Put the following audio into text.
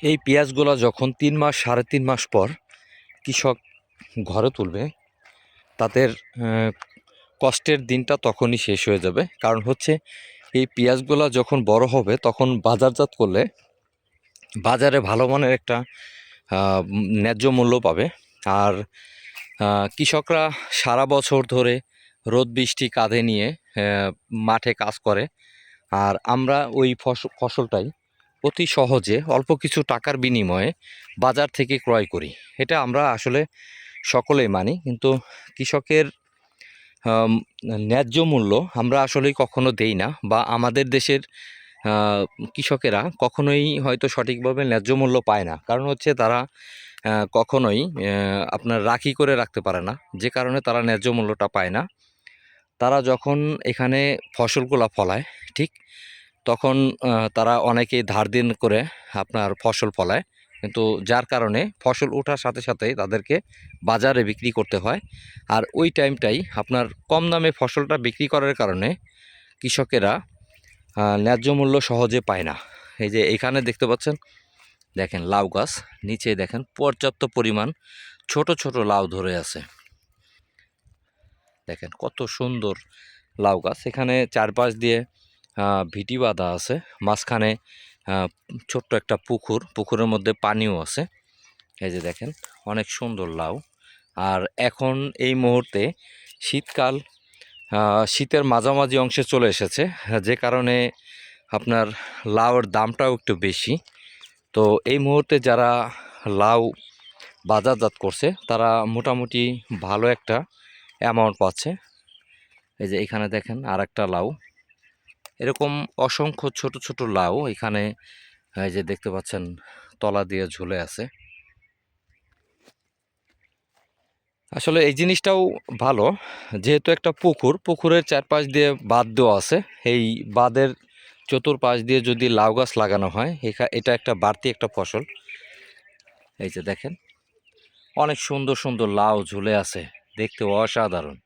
এই পেঁয়াজগুলো যখন 3 মাস 3.5 মাস পর কৃষক ঘরে তুলবে, তাদের কষ্টের দিনটা তখনই শেষ হয়ে যাবে। কারণ হচ্ছে এই পেঁয়াজগুলো যখন বড় হবে তখন বাজারজাত করলে বাজারে ভালো মানের একটা ন্যায্য মূল্য পাবে। আর কৃষকরা সারা বছর ধরে রোদ বৃষ্টি কাঁধে নিয়ে মাঠে কাজ করে, আর আমরা ওই ফসলটাই অতি সহজে অল্প কিছু টাকার বিনিময়ে বাজার থেকে ক্রয় করি। এটা আমরা আসলে সকলেই মানি, কিন্তু কৃষকের ন্যায্য মূল্য আমরা আসলেই কখনো দেই না, বা আমাদের দেশের কৃষকেরা কখনোই হয়তো সঠিকভাবে ন্যায্য মূল্য পায় না। কারণ হচ্ছে তারা কখনোই আপনার রাখি করে রাখতে পারে না, যে কারণে তারা ন্যায্য মূল্যটা পায় না। তারা যখন এখানে ফসলগুলো ফলায় ঠিক তখন তারা অনেকেই ধার দিন করে আপনার ফসল ফলায়, কিন্তু যার কারণে ফসল ওঠার সাথে সাথেই তাদেরকে বাজারে বিক্রি করতে হয়। আর ওই টাইমটাই আপনার কম দামে ফসলটা বিক্রি করার কারণে কৃষকেরা ন্যায্য মূল্য সহজে পায় না। এই যে এখানে দেখতে পাচ্ছেন, দেখেন লাউ গাছ, নিচে দেখেন পর্যাপ্ত পরিমাণ ছোট ছোট লাউ ধরে আছে। দেখেন কত সুন্দর লাউ গাছ। এখানে চারপাশ দিয়ে ভিটি বাঁধা আছে, মাঝখানে ছোট্ট একটা পুকুর, পুকুরের মধ্যে পানিও আছে। এই যে দেখেন অনেক সুন্দর লাউ। আর এখন এই মুহূর্তে শীতকাল, শীতের মাঝামাঝি অংশে চলে এসেছে, যে কারণে আপনার লাউয়ের দামটাও একটু বেশি। তো এই মুহূর্তে যারা লাউ বাজারজাত করছে তারা মোটামুটি ভালো একটা অ্যামাউন্ট পাচ্ছে। এই যে এখানে দেখেন আর একটা লাউ, এরকম অসংখ্য ছোট ছোট লাউ এখানে এই যে দেখতে পাচ্ছেন তলা দিয়ে ঝুলে আছে। আসলে এই জিনিসটাও ভালো, যেহেতু একটা পুকুর, পুকুরের চারপাশ দিয়ে বাঁধ দেওয়া আছে, এই বাঁধের চতুর্পাশ দিয়ে যদি লাউ গাছ লাগানো হয় এটা একটা বাড়তি একটা ফসল। এই যে দেখেন অনেক সুন্দর সুন্দর লাউ ঝুলে আছে, দেখতে অসাধারণ।